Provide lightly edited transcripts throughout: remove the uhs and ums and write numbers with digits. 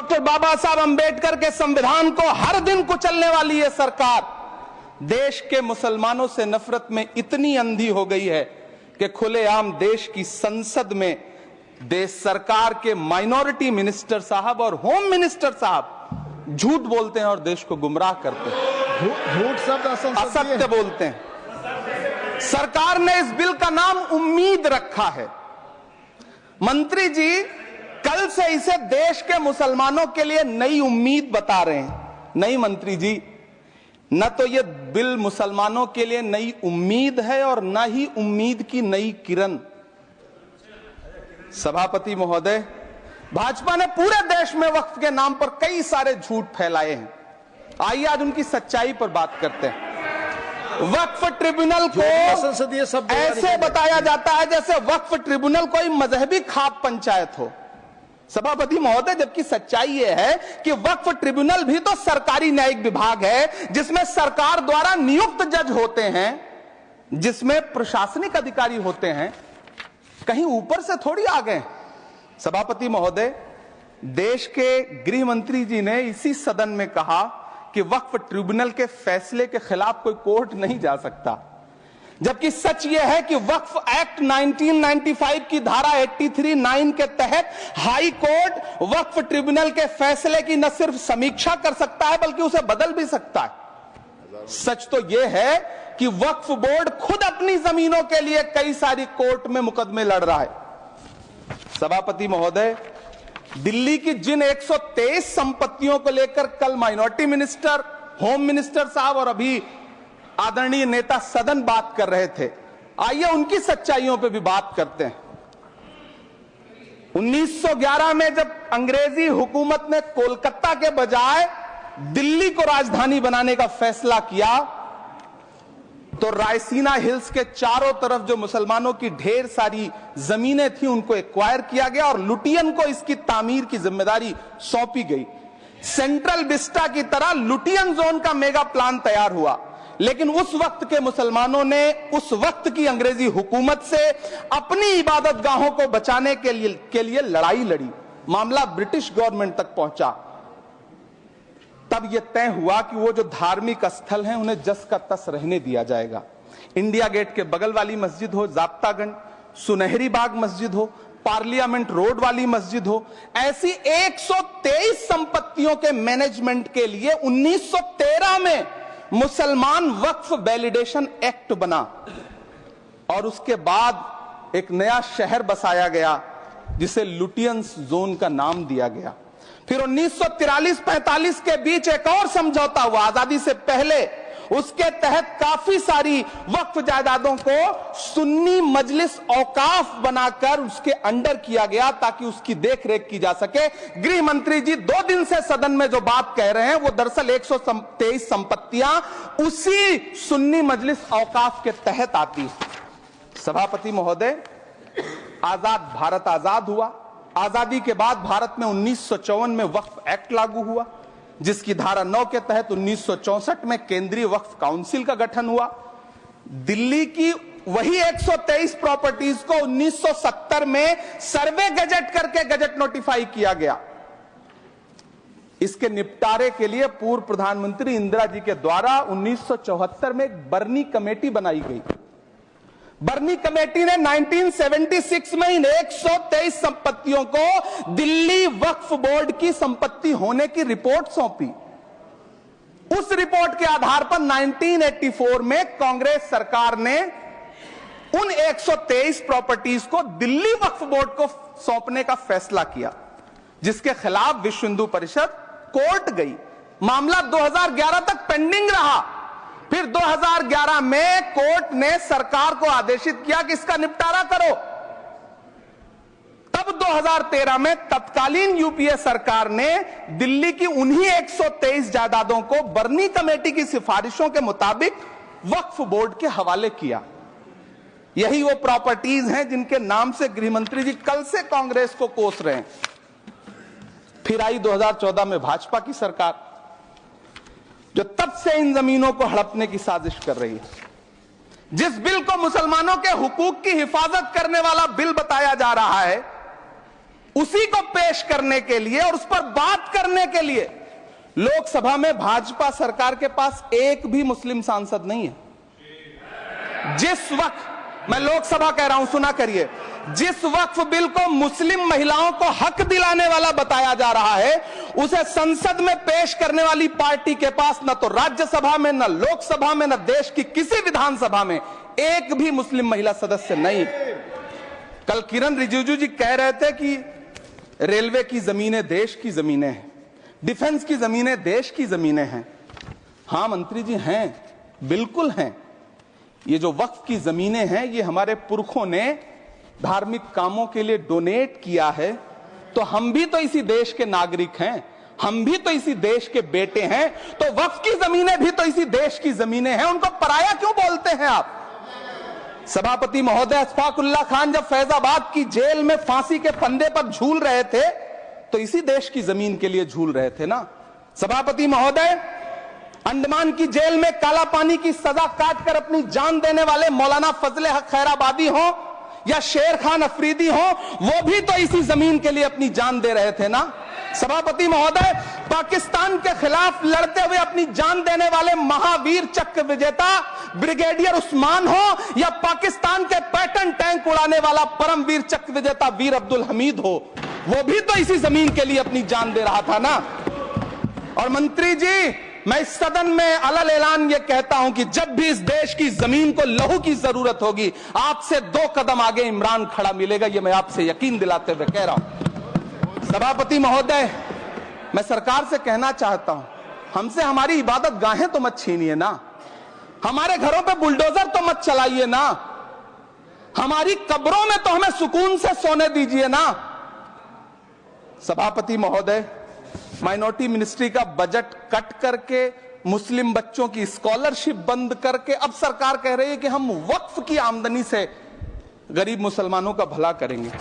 Doctor बाबा साहब अंबेडकर के संविधान को हर दिन कुचलने वाली ये सरकार देश के मुसलमानों से नफरत में इतनी अंधी हो गई है कि खुलेआम देश की संसद में देश सरकार के माइनॉरिटी मिनिस्टर साहब और होम मिनिस्टर साहब झूठ बोलते हैं और देश को गुमराह करते हैं। झूठ शब्द असत्य बोलते हैं। सरकार ने इस बिल का नाम उम्मीद रखा है। मंत्री जी कल से इसे देश के मुसलमानों के लिए नई उम्मीद बता रहे हैं। नहीं मंत्री जी, न तो यह बिल मुसलमानों के लिए नई उम्मीद है और न ही उम्मीद की नई किरण। सभापति महोदय, भाजपा ने पूरे देश में वक्फ के नाम पर कई सारे झूठ फैलाए हैं। आइए आज उनकी सच्चाई पर बात करते हैं। वक्फ ट्रिब्यूनल को ऐसे बताया जाता है जैसे वक्फ ट्रिब्यूनल कोई मजहबी खाप पंचायत हो। सभापति महोदय, जबकि सच्चाई यह है कि वक्फ ट्रिब्यूनल भी तो सरकारी न्यायिक विभाग है जिसमें सरकार द्वारा नियुक्त जज होते हैं, जिसमें प्रशासनिक अधिकारी होते हैं, कहीं ऊपर से थोड़ी आ गए। सभापति महोदय, देश के गृह मंत्री जी ने इसी सदन में कहा कि वक्फ ट्रिब्यूनल के फैसले के खिलाफ कोई कोर्ट नहीं जा सकता, जबकि सच यह है कि वक्फ एक्ट 1995 की धारा 83(9) के तहत हाई कोर्ट वक्फ ट्रिब्यूनल के फैसले की न सिर्फ समीक्षा कर सकता है बल्कि उसे बदल भी सकता है। सच तो यह है कि वक्फ बोर्ड खुद अपनी जमीनों के लिए कई सारी कोर्ट में मुकदमे लड़ रहा है। सभापति महोदय, दिल्ली की जिन 123 संपत्तियों को लेकर कल माइनॉरिटी मिनिस्टर, होम मिनिस्टर साहब और अभी आदरणीय नेता सदन बात कर रहे थे, आइए उनकी सच्चाइयों पे भी बात करते हैं। 1911 में जब अंग्रेजी हुकूमत ने कोलकाता के बजाय दिल्ली को राजधानी बनाने का फैसला किया तो रायसीना हिल्स के चारों तरफ जो मुसलमानों की ढेर सारी जमीनें थी उनको एक्वायर किया गया और लुटियन को इसकी तामीर की जिम्मेदारी सौंपी गई। सेंट्रल विस्टा की तरह लुटियन जोन का मेगा प्लान तैयार हुआ, लेकिन उस वक्त के मुसलमानों ने उस वक्त की अंग्रेजी हुकूमत से अपनी इबादत गाहों को बचाने के लिए लड़ाई लड़ी। मामला ब्रिटिश गवर्नमेंट तक पहुंचा। तब यह तय हुआ कि वो जो धार्मिक स्थल हैं उन्हें जस का तस रहने दिया जाएगा। इंडिया गेट के बगल वाली मस्जिद हो, जाप्तागंज, सुनहरी बाग मस्जिद हो, पार्लियामेंट रोड वाली मस्जिद हो, ऐसी 123 संपत्तियों के मैनेजमेंट के लिए 1913 में मुसलमान वक्फ वैलिडेशन एक्ट बना और उसके बाद एक नया शहर बसाया गया जिसे लुटियंस जोन का नाम दिया गया। फिर 1943-45 के बीच एक और समझौता हुआ आजादी से पहले। उसके तहत काफी सारी वक्फ जायदादों को सुन्नी मजलिस औकाफ बनाकर उसके अंडर किया गया ताकि उसकी देखरेख की जा सके। गृह मंत्री जी 2 दिन से सदन में जो बात कह रहे हैं वो दरअसल 123 संपत्तियां उसी सुन्नी मजलिस औकाफ के तहत आती है। सभापति महोदय, आजाद भारत आजाद हुआ। आजादी के बाद भारत में 1954 में वक्फ एक्ट लागू हुआ, जिसकी धारा 9 के तहत 1964 में केंद्रीय वक्फ काउंसिल का गठन हुआ। दिल्ली की वही 123 प्रॉपर्टीज को 1970 में सर्वे गजट करके गजट नोटिफाई किया गया। इसके निपटारे के लिए पूर्व प्रधानमंत्री इंदिरा जी के द्वारा 1974 में एक बर्नी कमेटी बनाई गई। बर्नी कमेटी ने 1976 में इन 123 संपत्तियों को दिल्ली वक्फ बोर्ड की संपत्ति होने की रिपोर्ट सौंपी। उस रिपोर्ट के आधार पर 1984 में कांग्रेस सरकार ने उन 123 प्रॉपर्टीज को दिल्ली वक्फ बोर्ड को सौंपने का फैसला किया, जिसके खिलाफ विश्व हिंदू परिषद कोर्ट गई। मामला 2011 तक पेंडिंग रहा। फिर 2011 में कोर्ट ने सरकार को आदेशित किया कि इसका निपटारा करो। तब 2013 में तत्कालीन यूपीए सरकार ने दिल्ली की उन्हीं 123 जायदादों को बर्नी कमेटी की सिफारिशों के मुताबिक वक्फ बोर्ड के हवाले किया। यही वो प्रॉपर्टीज हैं जिनके नाम से गृहमंत्री जी कल से कांग्रेस को कोस रहे हैं। फिर आई 2014 में भाजपा की सरकार, जो तब से इन जमीनों को हड़पने की साजिश कर रही है। जिस बिल को मुसलमानों के हुकूक की हिफाजत करने वाला बिल बताया जा रहा है, उसी को पेश करने के लिए और उस पर बात करने के लिए लोकसभा में भाजपा सरकार के पास एक भी मुस्लिम सांसद नहीं है। जिस वक्त मैं लोकसभा कह रहा हूं, सुना करिए, जिस वक्फ बिल को मुस्लिम महिलाओं को हक दिलाने वाला बताया जा रहा है, उसे संसद में पेश करने वाली पार्टी के पास न तो राज्यसभा में, न लोकसभा में, न देश की किसी विधानसभा में एक भी मुस्लिम महिला सदस्य नहीं। कल किरण रिजिजू जी कह रहे थे कि रेलवे की जमीनें देश की जमीनें हैं, डिफेंस की जमीनें देश की जमीनें हैं। हां मंत्री जी हैं, बिल्कुल हैं। ये जो वक्फ की जमीनें हैं, ये हमारे पुरखों ने धार्मिक कामों के लिए डोनेट किया है, तो हम भी तो इसी देश के नागरिक हैं, हम भी तो इसी देश के बेटे हैं, तो वक्फ की जमीनें भी तो इसी देश की जमीनें हैं। उनको पराया क्यों बोलते हैं आप? सभापति महोदय, अशफाकुल्लाह खान जब फैजाबाद की जेल में फांसी के फंदे पर झूल रहे थे, तो इसी देश की जमीन के लिए झूल रहे थे ना। सभापति महोदय, अंडमान की जेल में काला पानी की सजा काटकर अपनी जान देने वाले मौलाना फजले हक खैराबादी हो या शेर खान अफरीदी हो, वो भी तो इसी जमीन के लिए अपनी जान दे रहे थे ना। सभापति महोदय, पाकिस्तान के खिलाफ लड़ते हुए अपनी जान देने वाले महावीर चक्र विजेता ब्रिगेडियर उस्मान हो या पाकिस्तान के पैटर्न टैंक उड़ाने वाला परमवीर चक्र विजेता वीर अब्दुल हमीद हो, वो भी तो इसी जमीन के लिए अपनी जान दे रहा था ना। और मंत्री जी, मैं इस सदन में अलल ऐलान ये कहता हूं कि जब भी इस देश की जमीन को लहू की जरूरत होगी, आपसे 2 कदम आगे इमरान खड़ा मिलेगा, ये मैं आपसे यकीन दिलाते हुए कह रहा हूं। सभापति महोदय, मैं सरकार से कहना चाहता हूं, हमसे हमारी इबादत गाहें तो मत छीनिए ना, हमारे घरों पे बुलडोजर तो मत चलाइए ना, हमारी कब्रों में तो हमें सुकून से सोने दीजिए ना। सभापति महोदय, माइनॉरिटी मिनिस्ट्री का बजट कट करके, मुस्लिम बच्चों की स्कॉलरशिप बंद करके अब सरकार कह रही है कि हम वक्फ की आमदनी से गरीब मुसलमानों का भला करेंगे।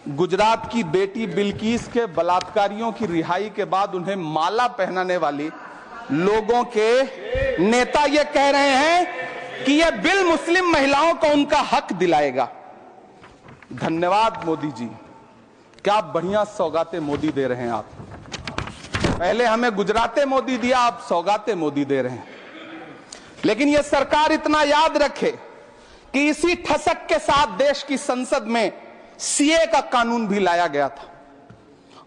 गुजरात की बेटी बिल्किस के बलात्कारियों की रिहाई के बाद उन्हें माला पहनाने वाली लोगों के नेता ये कह रहे हैं कि यह बिल मुस्लिम महिलाओं को उनका हक दिलाएगा। धन्यवाद मोदी जी, क्या बढ़िया सौगातें मोदी दे रहे हैं आप। पहले हमें गुजराते मोदी दिया, आप सौगातें मोदी दे रहे हैं। लेकिन यह सरकार इतना याद रखे कि इसी ठसक के साथ देश की संसद में सीए का कानून भी लाया गया था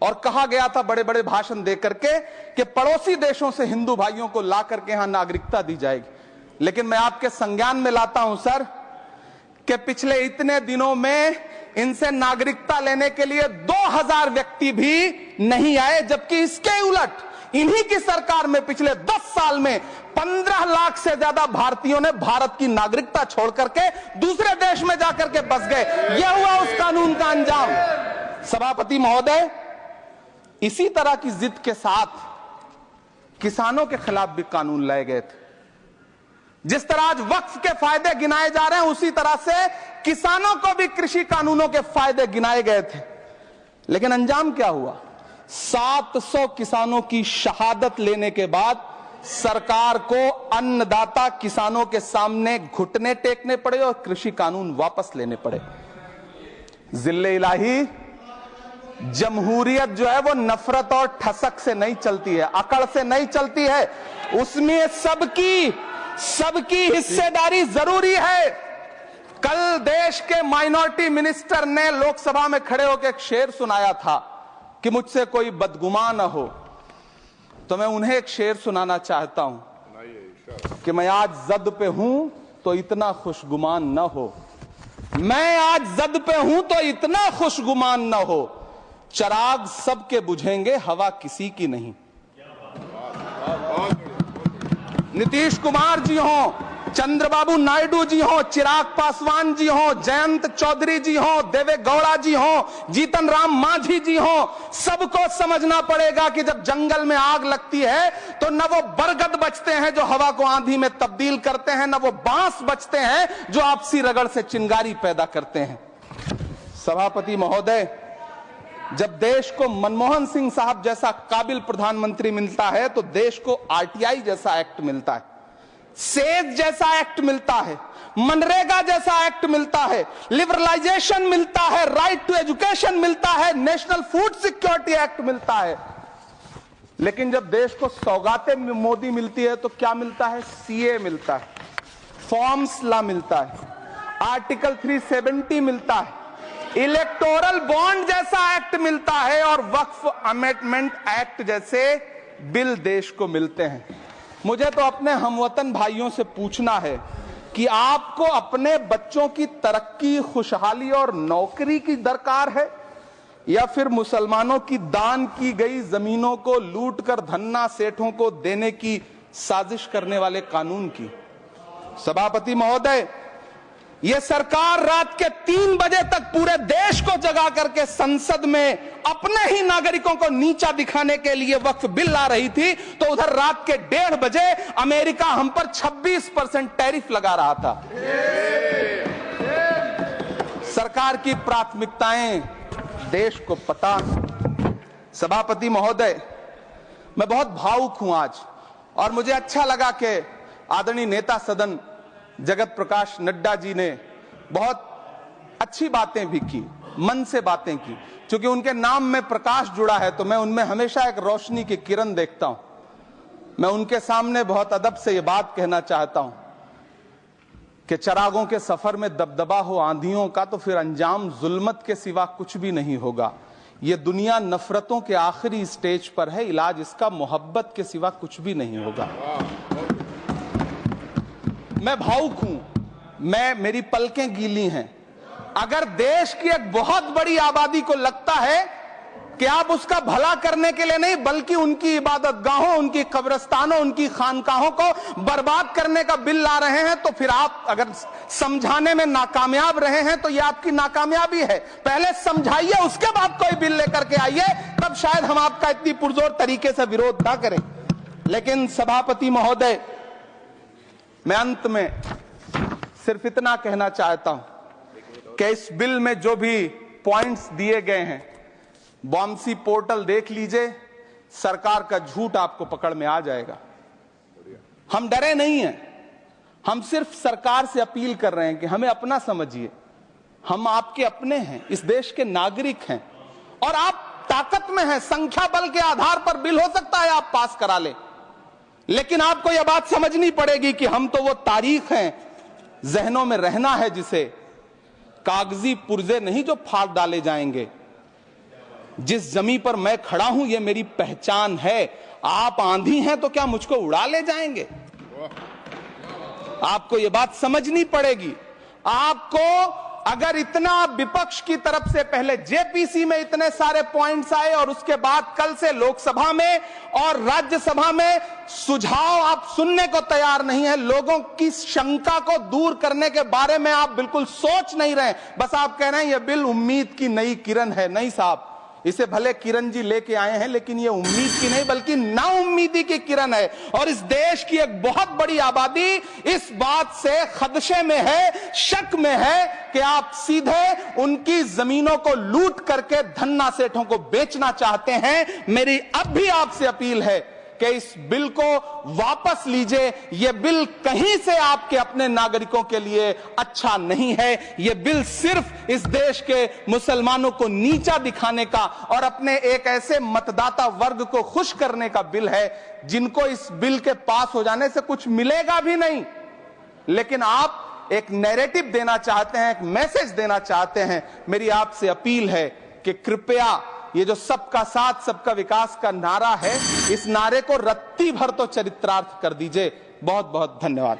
और कहा गया था बड़े बड़े भाषण देकर के कि पड़ोसी देशों से हिंदू भाइयों को ला करके यहां नागरिकता दी जाएगी। लेकिन मैं आपके संज्ञान में लाता हूं सर कि पिछले इतने दिनों में इनसे नागरिकता लेने के लिए 2000 व्यक्ति भी नहीं आए, जबकि इसके उलट इन्हीं की सरकार में पिछले 10 साल में 15 लाख से ज्यादा भारतीयों ने भारत की नागरिकता छोड़ करके दूसरे देश में जाकर के बस गए। यह हुआ उस कानून का अंजाम। सभापति महोदय, इसी तरह की जिद के साथ किसानों के खिलाफ भी कानून लाए गए थे। जिस तरह आज वक्फ के फायदे गिनाए जा रहे हैं, उसी तरह से किसानों को भी कृषि कानूनों के फायदे गिनाए गए थे। लेकिन अंजाम क्या हुआ? 700 किसानों की शहादत लेने के बाद सरकार को अन्नदाता किसानों के सामने घुटने टेकने पड़े और कृषि कानून वापस लेने पड़े। जिल्ले इलाही, जमहूरियत जो है वो नफरत और ठसक से नहीं चलती है, अकड़ से नहीं चलती है, उसमें सबकी हिस्सेदारी जरूरी है। कल देश के माइनॉरिटी मिनिस्टर ने लोकसभा में खड़े होकर एक शेर सुनाया था कि मुझसे कोई बदगुमान न हो, तो मैं उन्हें एक शेर सुनाना चाहता हूं कि मैं आज जद पे हूं तो इतना खुशगुमान न हो, मैं आज जद पे हूं तो इतना खुशगुमान न हो, चराग सबके बुझेंगे हवा किसी की नहीं। नीतीश कुमार जी हो, चंद्रबाबू नायडू जी हो, चिराग पासवान जी हो, जयंत चौधरी जी हो, देवे गौड़ा जी हो, जीतन राम मांझी जी हो, सबको समझना पड़ेगा कि जब जंगल में आग लगती है तो न वो बरगद बचते हैं जो हवा को आंधी में तब्दील करते हैं, न वो बांस बचते हैं जो आपसी रगड़ से चिंगारी पैदा करते हैं। सभापति महोदय, जब देश को मनमोहन सिंह साहब जैसा काबिल प्रधानमंत्री मिलता है तो देश को आरटीआई जैसा एक्ट मिलता है। सेज जैसा एक्ट मिलता है, मनरेगा जैसा एक्ट मिलता है, लिबरलाइजेशन मिलता है, राइट टू एजुकेशन मिलता है, नेशनल फूड सिक्योरिटी एक्ट मिलता है, लेकिन जब देश को सौगातें मोदी मिलती है तो क्या मिलता है? सीए मिलता है, फॉर्म्स लॉ मिलता है, आर्टिकल 370 मिलता है, इलेक्टोरल बॉन्ड जैसा एक्ट मिलता है और वक्फ अमेंडमेंट एक्ट जैसे बिल देश को मिलते हैं। मुझे तो अपने हमवतन भाइयों से पूछना है कि आपको अपने बच्चों की तरक्की, खुशहाली और नौकरी की दरकार है या फिर मुसलमानों की दान की गई जमीनों को लूटकर धन्ना सेठों को देने की साजिश करने वाले कानून की? सभापति महोदय, यह सरकार रात के 3 बजे तक पूरे देश को जगा करके संसद में अपने ही नागरिकों को नीचा दिखाने के लिए वक्फ बिल ला रही थी, तो उधर रात के 1:30 बजे अमेरिका हम पर 26% टैरिफ लगा रहा था। सरकार की प्राथमिकताएं देश को पता। सभापति महोदय, मैं बहुत भावुक हूं आज, और मुझे अच्छा लगा कि आदरणीय नेता सदन जगत प्रकाश नड्डा जी ने बहुत अच्छी बातें भी की, मन से बातें की। क्योंकि उनके नाम में प्रकाश जुड़ा है तो मैं उनमें हमेशा एक रोशनी की किरण देखता हूं। मैं उनके सामने बहुत अदब से यह बात कहना चाहता हूं कि चिरागों के सफर में दबदबा हो आंधियों का तो फिर अंजाम जुल्मत के सिवा कुछ भी नहीं होगा। यह दुनिया नफरतों के आखिरी स्टेज पर है, इलाज इसका मोहब्बत के सिवा कुछ भी नहीं होगा। मैं भावुक हूं, मेरी पलकें गीली हैं। अगर देश की एक बहुत बड़ी आबादी को लगता है कि आप उसका भला करने के लिए नहीं बल्कि उनकी इबादतगाहों, उनकी कब्रिस्तानों, उनकी खानकाहों को बर्बाद करने का बिल ला रहे हैं, तो फिर आप अगर समझाने में नाकामयाब रहे हैं तो यह आपकी नाकामयाबी है। पहले समझाइए, उसके बाद कोई बिल लेकर के आइए, तब शायद हम आपका इतनी पुरजोर तरीके से विरोध ना करें। लेकिन सभापति महोदय, मैं अंत में सिर्फ इतना कहना चाहता हूं कि इस बिल में जो भी पॉइंट्स दिए गए हैं, बॉम्सी पोर्टल देख लीजिए, सरकार का झूठ आपको पकड़ में आ जाएगा। हम डरे नहीं हैं, हम सिर्फ सरकार से अपील कर रहे हैं कि हमें अपना समझिए। हम आपके अपने हैं, इस देश के नागरिक हैं, और आप ताकत में हैं। संख्या बल के आधार पर बिल हो सकता है आप पास करा ले, लेकिन आपको यह बात समझनी पड़ेगी कि हम तो वो तारीख हैं, जहनों में रहना है जिसे, कागजी पुर्जे नहीं जो फाड़ डाले जाएंगे। जिस जमीन पर मैं खड़ा हूं यह मेरी पहचान है। आप आंधी हैं तो क्या मुझको उड़ा ले जाएंगे? आपको यह बात समझनी पड़ेगी। आपको अगर इतना विपक्ष की तरफ से पहले जेपीसी में इतने सारे पॉइंट्स आए और उसके बाद कल से लोकसभा में और राज्यसभा में सुझाव आप सुनने को तैयार नहीं है, लोगों की शंका को दूर करने के बारे में आप बिल्कुल सोच नहीं रहे, बस आप कह रहे हैं यह बिल उम्मीद की नई किरण है। नहीं साहब, इसे भले किरण जी लेके आए हैं, लेकिन ये उम्मीद की नहीं बल्कि नाउम्मीदी की किरण है। और इस देश की एक बहुत बड़ी आबादी इस बात से खदशे में है, शक में है कि आप सीधे उनकी जमीनों को लूट करके धन्ना सेठों को बेचना चाहते हैं। मेरी अब भी आपसे अपील है कि इस बिल को वापस लीजिए। यह बिल कहीं से आपके अपने नागरिकों के लिए अच्छा नहीं है। यह बिल सिर्फ इस देश के मुसलमानों को नीचा दिखाने का और अपने एक ऐसे मतदाता वर्ग को खुश करने का बिल है जिनको इस बिल के पास हो जाने से कुछ मिलेगा भी नहीं, लेकिन आप एक नैरेटिव देना चाहते हैं, एक मैसेज देना चाहते हैं। मेरी आपसे अपील है कि कृपया ये जो सबका साथ सबका विकास का नारा है, इस नारे को रत्ती भर तो चरित्रार्थ कर दीजिए। बहुत बहुत धन्यवाद।